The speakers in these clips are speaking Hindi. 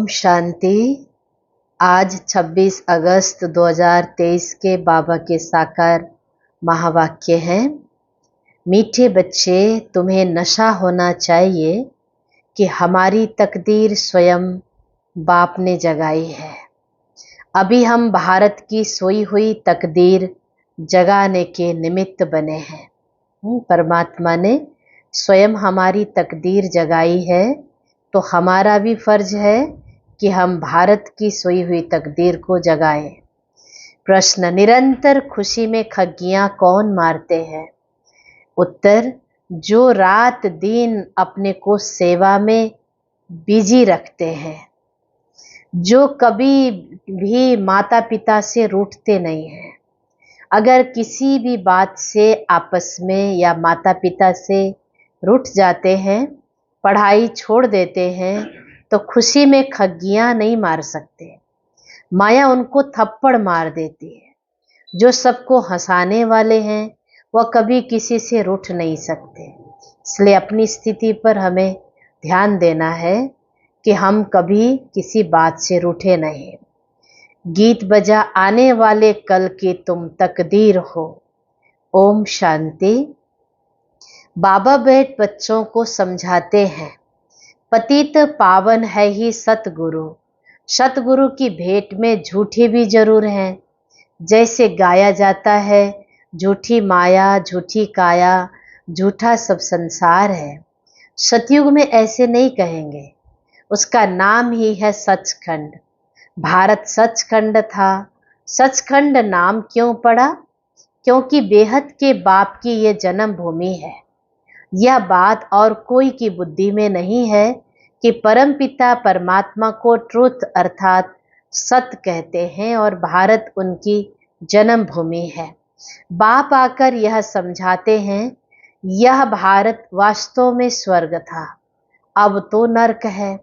ओम शांति। आज 26 अगस्त 2023 के बाबा के साकार महावाक्य हैं। मीठे बच्चे, तुम्हें नशा होना चाहिए कि हमारी तकदीर स्वयं बाप ने जगाई है। अभी हम भारत की सोई हुई तकदीर जगाने के निमित्त बने हैं। परमात्मा ने स्वयं हमारी तकदीर जगाई है, तो हमारा भी फर्ज है कि हम भारत की सोई हुई तकदीर को जगाएं। प्रश्न, निरंतर खुशी में खग्गियां कौन मारते हैं? उत्तर, जो रात दिन अपने को सेवा में बिजी रखते हैं, जो कभी भी माता पिता से रूठते नहीं हैं। अगर किसी भी बात से आपस में या माता पिता से रूठ जाते हैं, पढ़ाई छोड़ देते हैं, तो खुशी में खग्गियां नहीं मार सकते। माया उनको थप्पड़ मार देती है। जो सबको हंसाने वाले हैं वह कभी किसी से रूठ नहीं सकते। इसलिए अपनी स्थिति पर हमें ध्यान देना है कि हम कभी किसी बात से रूठे नहीं। गीत बजा आने वाले कल की तुम तकदीर हो। ओम शांति। बाबा बैठ बच्चों को समझाते हैं, पतित पावन है ही सतगुरु। सतगुरु की भेंट में झूठी भी जरूर हैं। जैसे गाया जाता है, झूठी माया झूठी काया झूठा सब संसार है। सतयुग में ऐसे नहीं कहेंगे। उसका नाम ही है सचखंड। भारत सचखंड था। सचखंड नाम क्यों पड़ा? क्योंकि बेहद के बाप की ये जन्म भूमि है। यह बात और कोई की बुद्धि में नहीं है कि परमपिता परमात्मा को ट्रुथ अर्थात सत्य कहते हैं और भारत उनकी जन्म भूमि है। बाप आकर यह समझाते हैं, यह भारत वास्तव में स्वर्ग था, अब तो नर्क है।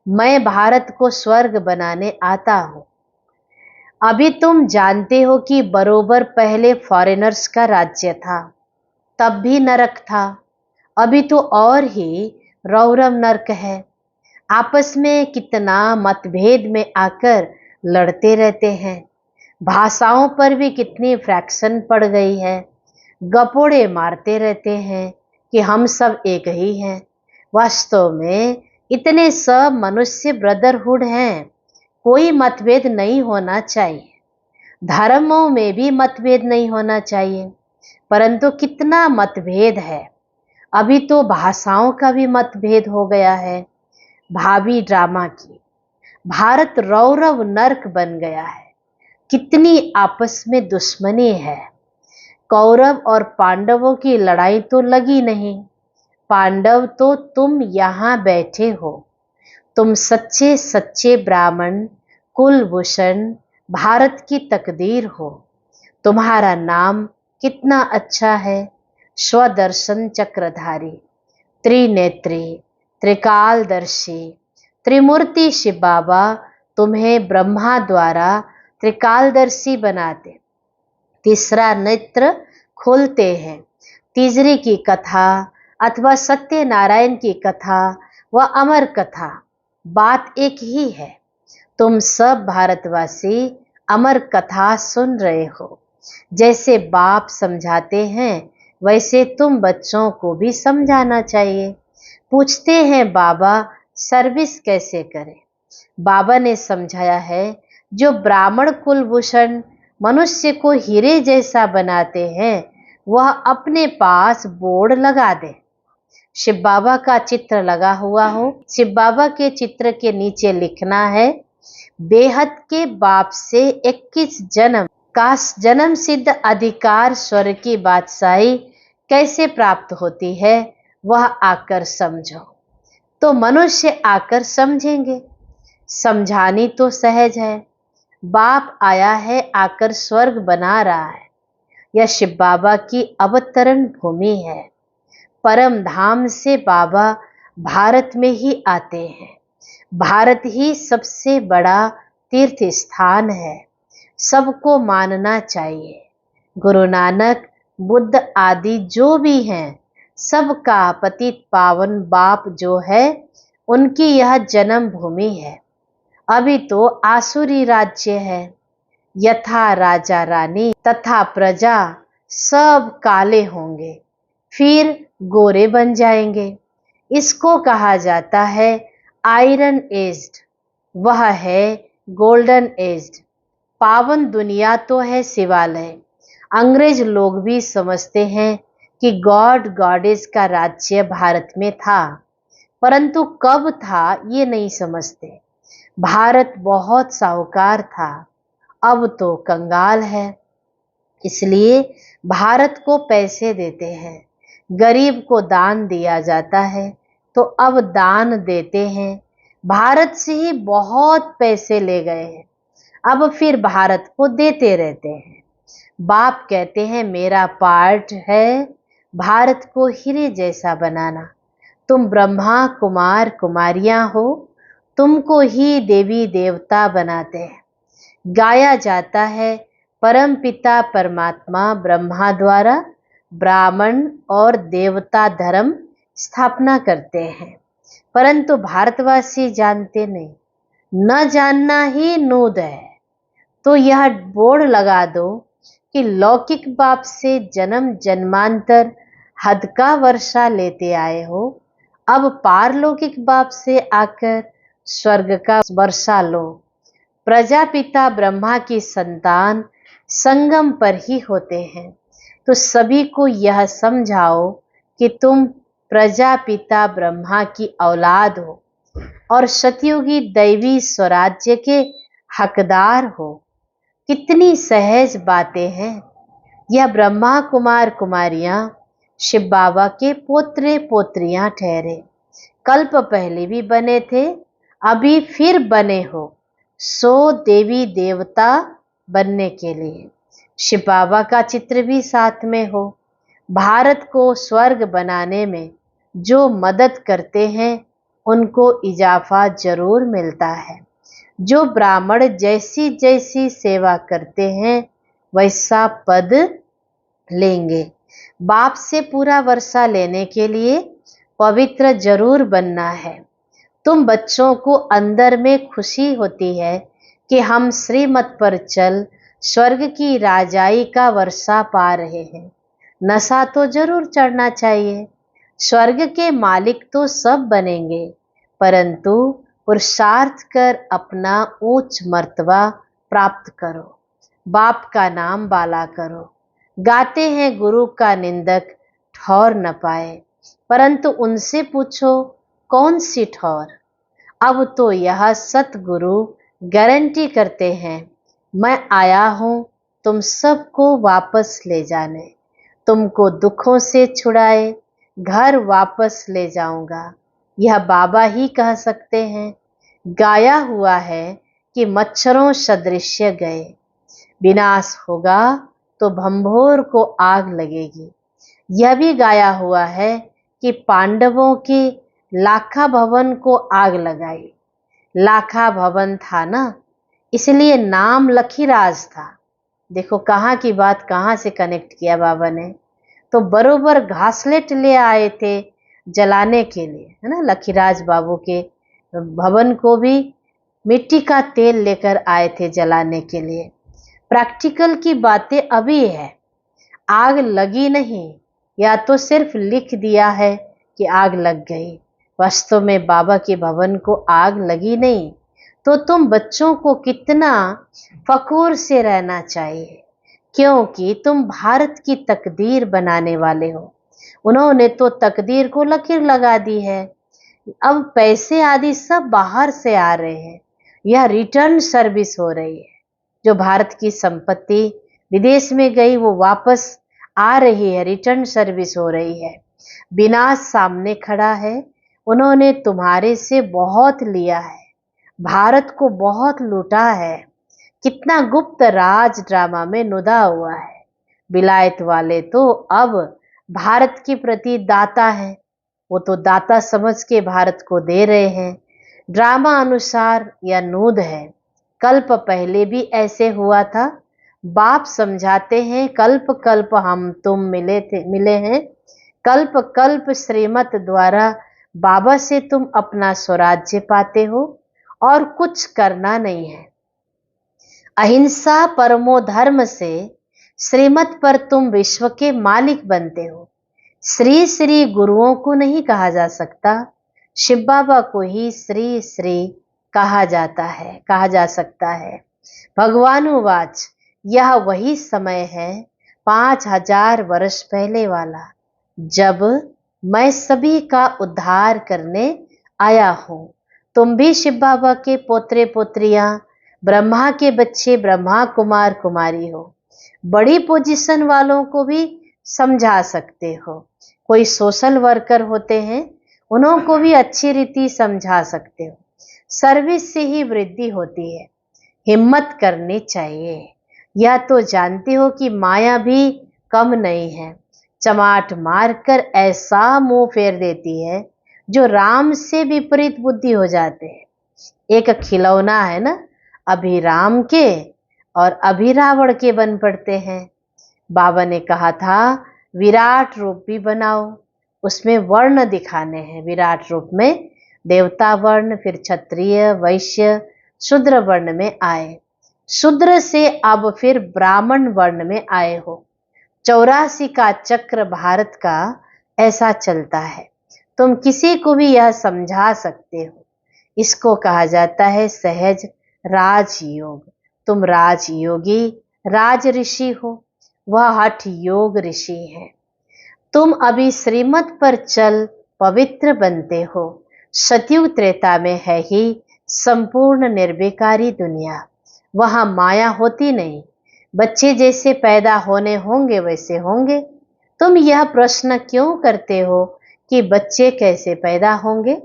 मैं भारत को स्वर्ग बनाने आता हूँ। अभी तुम जानते हो कि बरोबर पहले फॉरेनर्स का राज्य था, तब भी नरक था। अभी तो और ही रौरव नर्क है। आपस में कितना मतभेद में आकर लड़ते रहते हैं। भाषाओं पर भी कितनी फ्रैक्शन पड़ गई है। गपोड़े मारते रहते हैं कि हम सब एक ही हैं। वास्तव में इतने सब मनुष्य ब्रदरहुड हैं। कोई मतभेद नहीं होना चाहिए। धर्मों में भी मतभेद नहीं होना चाहिए, परंतु कितना मतभेद है। अभी तो भाषाओं का भी मतभेद हो गया है। भावी ड्रामा की भारत रौरव नर्क बन गया है। कितनी आपस में दुश्मनी है। कौरव और पांडवों की लड़ाई तो लगी नहीं। पांडव तो तुम यहाँ बैठे हो। तुम सच्चे सच्चे ब्राह्मण कुलभूषण भारत की तकदीर हो। तुम्हारा नाम कितना अच्छा है, स्वदर्शन चक्रधारी, त्रिनेत्री, त्रिकालदर्शी, त्रिमूर्ति शिव बाबा तुम्हें ब्रह्मा द्वारा त्रिकालदर्शी बनाते, तीसरा नेत्र खोलते हैं। तीसरी की कथा अथवा सत्यनारायण की कथा व अमर कथा बात एक ही है। तुम सब भारतवासी अमर कथा सुन रहे हो। जैसे बाप समझाते हैं वैसे तुम बच्चों को भी समझाना चाहिए। पूछते हैं बाबा सर्विस कैसे करें? बाबा ने समझाया है, जो ब्राह्मण कुलभूषण मनुष्य को हीरे जैसा बनाते हैं वह अपने पास बोर्ड लगा दे। शिव बाबा का चित्र लगा हुआ हो, शिव बाबा के चित्र के नीचे लिखना है, बेहद के बाप से 21 जन्म का जन्म सिद्ध अधिकार स्वर्ग की बादशाही कैसे प्राप्त होती है, वह आकर समझो। तो मनुष्य आकर समझेंगे। समझानी तो सहज है। बाप आया है, आकर स्वर्ग बना रहा है। यह शिव बाबा की अवतरण भूमि है। परम धाम से बाबा भारत में ही आते हैं। भारत ही सबसे बड़ा तीर्थ स्थान है। सबको मानना चाहिए। गुरु नानक बुद्ध आदि जो भी हैं, सबका पतित पावन बाप जो है, उनकी यह जन्म भूमि है। अभी तो आसुरी राज्य है। यथा राजा रानी तथा प्रजा सब काले होंगे, फिर गोरे बन जाएंगे। इसको कहा जाता है आयरन एज्ड, वह है गोल्डन एज्ड। पावन दुनिया तो है शिवालय। अंग्रेज लोग भी समझते हैं कि गॉड गॉडेस का राज्य भारत में था, परंतु कब था ये नहीं समझते। भारत बहुत साहूकार था, अब तो कंगाल है। इसलिए भारत को पैसे देते हैं, गरीब को दान दिया जाता है, तो अब दान देते हैं। भारत से ही बहुत पैसे ले गए हैं, अब फिर भारत को देते रहते हैं। बाप कहते हैं मेरा पार्ट है भारत को हीरे जैसा बनाना। तुम ब्रह्मा कुमार कुमारियां हो, तुमको ही देवी देवता बनाते हैं। गाया जाता है परम पिता परमात्मा ब्रह्मा द्वारा ब्राह्मण और देवता धर्म स्थापना करते हैं, परंतु भारतवासी जानते नहीं। न जानना ही नूद है। तो यह बोर्ड लगा दो कि लौकिक बाप से जन्म जन्मांतर हद का वर्षा लेते आए हो, अब पारलौकिक बाप से आकर स्वर्ग का वर्षा लो। प्रजापिता ब्रह्मा की संतान संगम पर ही होते हैं, तो सभी को यह समझाओ कि तुम प्रजापिता ब्रह्मा की औलाद हो और सतयुगी दैवी स्वराज्य के हकदार हो। कितनी सहज बातें हैं। यह ब्रह्मा कुमार कुमारियां शिव बाबा के पोत्रे पोत्रियां ठहरे। कल्प पहले भी बने थे, अभी फिर बने हो, सो देवी देवता बनने के लिए। शिव बाबा का चित्र भी साथ में हो। भारत को स्वर्ग बनाने में जो मदद करते हैं उनको इजाफा जरूर मिलता है। जो ब्राह्मण जैसी जैसी सेवा करते हैं वैसा पद लेंगे। बाप से पूरा वर्षा लेने के लिए पवित्र जरूर बनना है। तुम बच्चों को अंदर में खुशी होती है कि हम श्रीमत पर चल स्वर्ग की राजाई का वर्षा पा रहे हैं। नशा तो जरूर चढ़ना चाहिए। स्वर्ग के मालिक तो सब बनेंगे, परंतु पुरुषार्थ कर अपना ऊंच मर्तबा प्राप्त करो। बाप का नाम बाला करो। गाते हैं गुरु का निंदक ठौर न पाए, परंतु उनसे पूछो कौन सी ठौर। अब तो यह सतगुरु गारंटी करते हैं, मैं आया हूं तुम सबको वापस ले जाने, तुमको दुखों से छुड़ाए घर वापस ले जाऊंगा। यह बाबा ही कह सकते हैं। गाया हुआ है कि मच्छरों सदृश गए, विनाश होगा तो भंभोर को आग लगेगी। यह भी गाया हुआ है कि पांडवों के लाखा भवन को आग लगाई। लाखा भवन था ना, इसलिए नाम लखीराज था। देखो कहाँ की बात कहाँ से कनेक्ट किया बाबा ने। तो बरोबर घासलेट ले आए थे जलाने के लिए, है ना। लखीराज बाबू के भवन को भी मिट्टी का तेल लेकर आए थे जलाने के लिए। प्रैक्टिकल की बातें अभी है, आग लगी नहीं, या तो सिर्फ लिख दिया है कि आग लग गई। वास्तव में बाबा के भवन को आग लगी नहीं। तो तुम बच्चों को कितना फखूर से रहना चाहिए, क्योंकि तुम भारत की तकदीर बनाने वाले हो। उन्होंने तो तकदीर को लकीर लगा दी है। अब पैसे आदि सब बाहर से आ रहे हैं, यह रिटर्न सर्विस हो रही है। जो भारत की संपत्ति विदेश में गई वो वापस आ रही है, रिटर्न सर्विस हो रही है। विनाश सामने खड़ा है। उन्होंने तुम्हारे से बहुत लिया है, भारत को बहुत लूटा है। कितना गुप्त राज ड्रामा में नुदा हुआ है। विलायत वाले तो अब भारत के प्रति दाता है, वो तो दाता समझ के भारत को दे रहे हैं। ड्रामा अनुसार यह नूद है। कल्प पहले भी ऐसे हुआ था। बाप समझाते हैं कल्प कल्प हम तुम मिले हैं। कल्प कल्प श्रीमत द्वारा बाबा से तुम अपना स्वराज्य पाते हो और कुछ करना नहीं है। अहिंसा परमो धर्म से श्रीमत पर तुम विश्व के मालिक बनते हो। श्री श्री गुरुओं को नहीं कहा जा सकता, शिव बाबा को ही श्री श्री कहा जा सकता है। भगवानुवाच, यह वही समय है 5000 वर्ष पहले वाला, जब मैं सभी का उद्धार करने आया हूँ। तुम भी शिव बाबा के पोत्रे पोत्रियां, ब्रह्मा के बच्चे, ब्रह्मा कुमार कुमारी हो। बड़ी पोजीशन वालों को भी समझा सकते हो। कोई सोशल वर्कर होते हैं, उन्हों को भी अच्छी रीति समझा सकते हो। सर्विस से ही वृद्धि होती है, हिम्मत करनी चाहिए। यह तो जानते हो कि माया भी कम नहीं है, चमाट मारकर ऐसा मुंह फेर देती है जो राम से विपरीत बुद्धि हो जाते हैं। एक खिलौना है ना, अभी राम के और अभी रावण के बन पड़ते हैं। बाबा ने कहा था विराट रूप भी बनाओ, उसमें वर्ण दिखाने हैं। विराट रूप में देवता वर्ण, फिर क्षत्रिय, वैश्य, शूद्र वर्ण में आए। शूद्र से अब फिर ब्राह्मण वर्ण में आए हो। 84 का चक्र भारत का ऐसा चलता है। तुम किसी को भी यह समझा सकते हो। इसको कहा जाता है सहज राजयोग। तुम राजयोगी, राज ऋषि हो, वह हठ योग ऋषि है। तुम अभी श्रीमत पर चल पवित्र बनते हो। सतयुग त्रेता में है ही संपूर्ण निर्विकारी दुनिया, वहां माया होती नहीं। बच्चे जैसे पैदा होने होंगे वैसे होंगे। तुम यह प्रश्न क्यों करते हो कि बच्चे कैसे पैदा होंगे?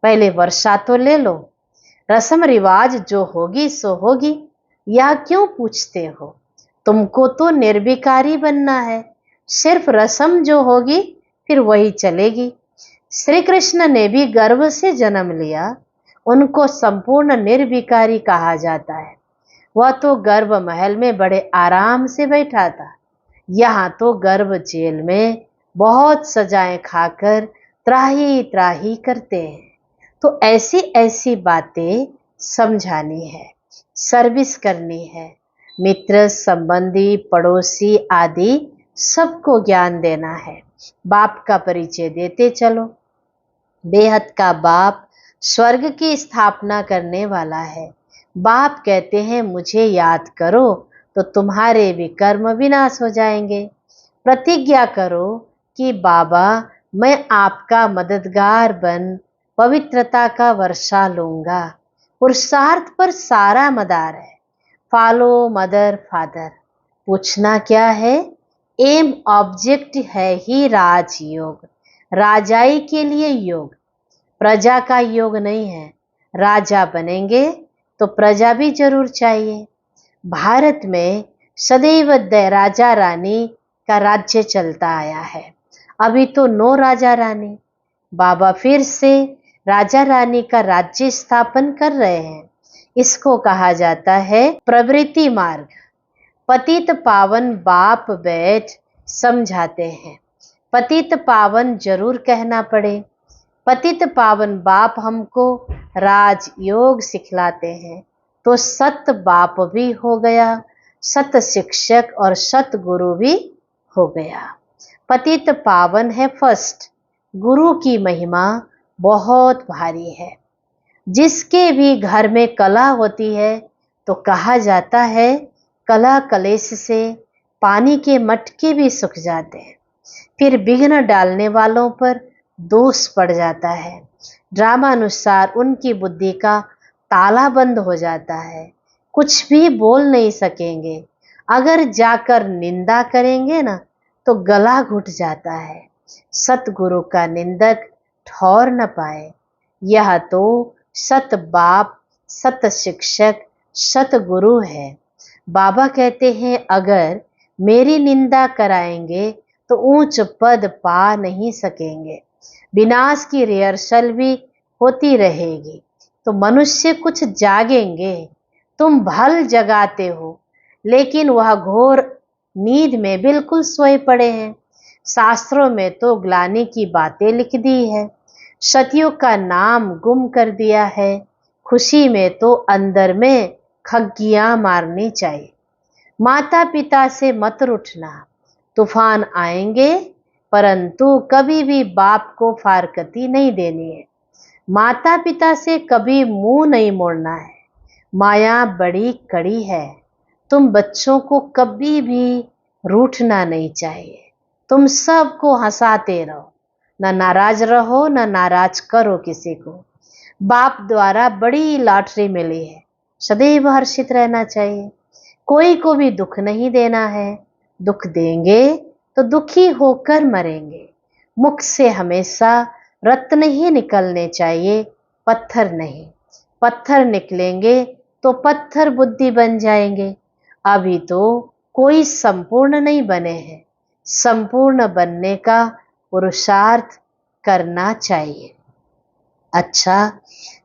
पहले वर्षा तो ले लो, रस्म रिवाज जो होगी सो होगी। यह क्यों पूछते हो? तुमको तो निर्विकारी बनना है। सिर्फ रस्म जो होगी फिर वही चलेगी। श्री कृष्ण ने भी गर्भ से जन्म लिया, उनको संपूर्ण निर्विकारी कहा जाता है। वह तो गर्भ महल में बड़े आराम से बैठा था, यहाँ तो गर्भ जेल में बहुत सजाएं खाकर त्राही त्राही करते हैं। तो ऐसी ऐसी बातें समझानी है, सर्विस करनी है। मित्र, संबंधी, पड़ोसी आदि सबको ज्ञान देना है। बाप का परिचय देते चलो। बेहद का बाप स्वर्ग की स्थापना करने वाला है। बाप कहते हैं मुझे याद करो तो तुम्हारे भी कर्म विनाश हो जाएंगे। प्रतिज्ञा करो कि बाबा मैं आपका मददगार बन पवित्रता का वर्षा लूंगा। पुरुषार्थ पर सारा मदार है। Follow mother father. पूछना क्या है? एम ऑब्जेक्ट है ही राजयोग, राजाई के लिए योग, प्रजा का योग नहीं है। राजा बनेंगे तो प्रजा भी जरूर चाहिए। भारत में सदैव राजा रानी का राज्य चलता आया है। अभी तो 9 राजा रानी। बाबा फिर से राजा रानी का राज्य स्थापन कर रहे हैं। इसको कहा जाता है प्रवृत्ति मार्ग। पतित पावन बाप बैठ समझाते हैं। पतित पावन जरूर कहना पड़े। पतित पावन बाप हमको राजयोग सिखलाते हैं, तो सत बाप भी हो गया, सत शिक्षक और सत गुरु भी हो गया। पतित पावन है फर्स्ट। गुरु की महिमा बहुत भारी है। जिसके भी घर में कला होती है तो कहा जाता है कला कलेश से पानी के मटके भी सूख जाते हैं। फिर विघ्न डालने वालों पर दोष पड़ जाता है। ड्रामानुसार उनकी बुद्धि का ताला बंद हो जाता है, कुछ भी बोल नहीं सकेंगे। अगर जाकर निंदा करेंगे ना तो गला घुट जाता है। सतगुरु का निंदक ठौर न पाए। यह तो सत बाप, सत शिक्षक, सतगुरु है। बाबा कहते हैं अगर मेरी निंदा कराएंगे तो ऊंच पद पा नहीं सकेंगे। विनाश की रिहर्सल भी होती रहेगी तो मनुष्य कुछ जागेंगे। तुम भल जगाते हो, लेकिन वह घोर नींद में बिल्कुल सोए पड़े हैं। शास्त्रों में तो ग्लानि की बातें लिख दी है। सतियों का नाम गुम कर दिया है। खुशी में तो अंदर में खग्गियां मारनी चाहिए। माता पिता से मत रूठना, तूफान आएंगे परंतु कभी भी बाप को फारकती नहीं देनी है। माता पिता से कभी मुंह नहीं मोड़ना है। माया बड़ी कड़ी है, तुम बच्चों को कभी भी रूठना नहीं चाहिए। तुम सबको हंसाते रहो, न नाराज रहो, न नाराज करो किसी को। बाप द्वारा बड़ी लॉटरी मिली है, सदैव हर्षित रहना चाहिए। कोई को भी दुख नहीं देना है, दुख देंगे तो दुखी होकर मरेंगे। मुख से हमेशा रत्न ही निकलने चाहिए, पत्थर नहीं। पत्थर निकलेंगे तो पत्थर बुद्धि बन जाएंगे। अभी तो कोई संपूर्ण नहीं बने हैं, संपूर्ण बनने का पुरुषार्थ करना चाहिए। अच्छा,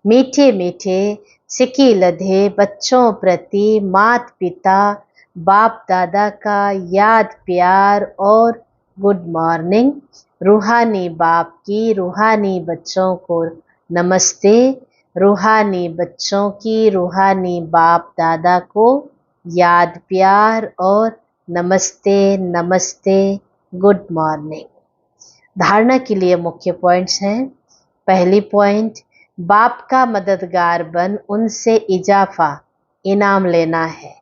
मीठे मीठे सिक्की लधे बच्चों प्रति माता पिता बाप दादा का याद प्यार और गुड मॉर्निंग। रूहानी बाप की रूहानी बच्चों को नमस्ते। रूहानी बच्चों की रूहानी बाप दादा को याद प्यार और नमस्ते नमस्ते, गुड मॉर्निंग। धारणा के लिए मुख्य पॉइंट्स हैं। पहली पॉइंट, बाप का मददगार बन उनसे इजाफा इनाम लेना है।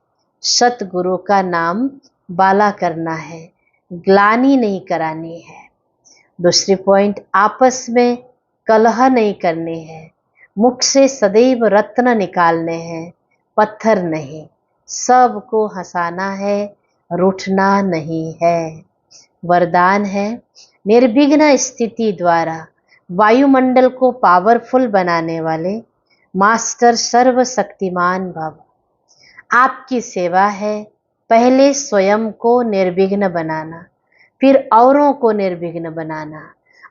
सतगुरु का नाम बाला करना है, ग्लानि नहीं करानी है। दूसरी पॉइंट, आपस में कलह नहीं करनी है। मुख से सदैव रत्न निकालने हैं, पत्थर नहीं। सबको हंसाना है, रूठना नहीं है। वरदान है, निर्विघ्न स्थिति द्वारा वायुमंडल को पावरफुल बनाने वाले मास्टर सर्वशक्तिमान बाबा, आपकी सेवा है पहले स्वयं को निर्विघ्न बनाना, फिर औरों को निर्विघ्न बनाना।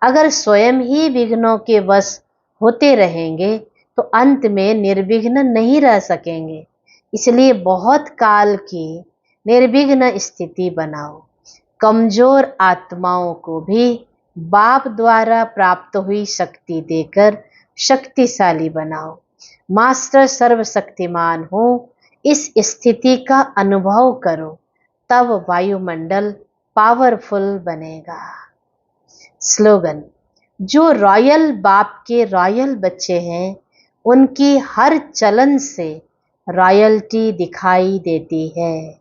अगर स्वयं ही विघ्नों के वश होते रहेंगे तो अंत में निर्विघ्न नहीं रह सकेंगे। इसलिए बहुत काल की निर्विघ्न स्थिति बनाओ। कमजोर आत्माओं को भी बाप द्वारा प्राप्त हुई शक्ति देकर शक्तिशाली बनाओ। मास्टर सर्वशक्तिमान हो, इस स्थिति का अनुभव करो, तब वायुमंडल पावरफुल बनेगा। स्लोगन, जो रॉयल बाप के रॉयल बच्चे हैं उनकी हर चलन से रॉयल्टी दिखाई देती है।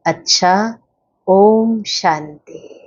अच्छा, ओम शांति।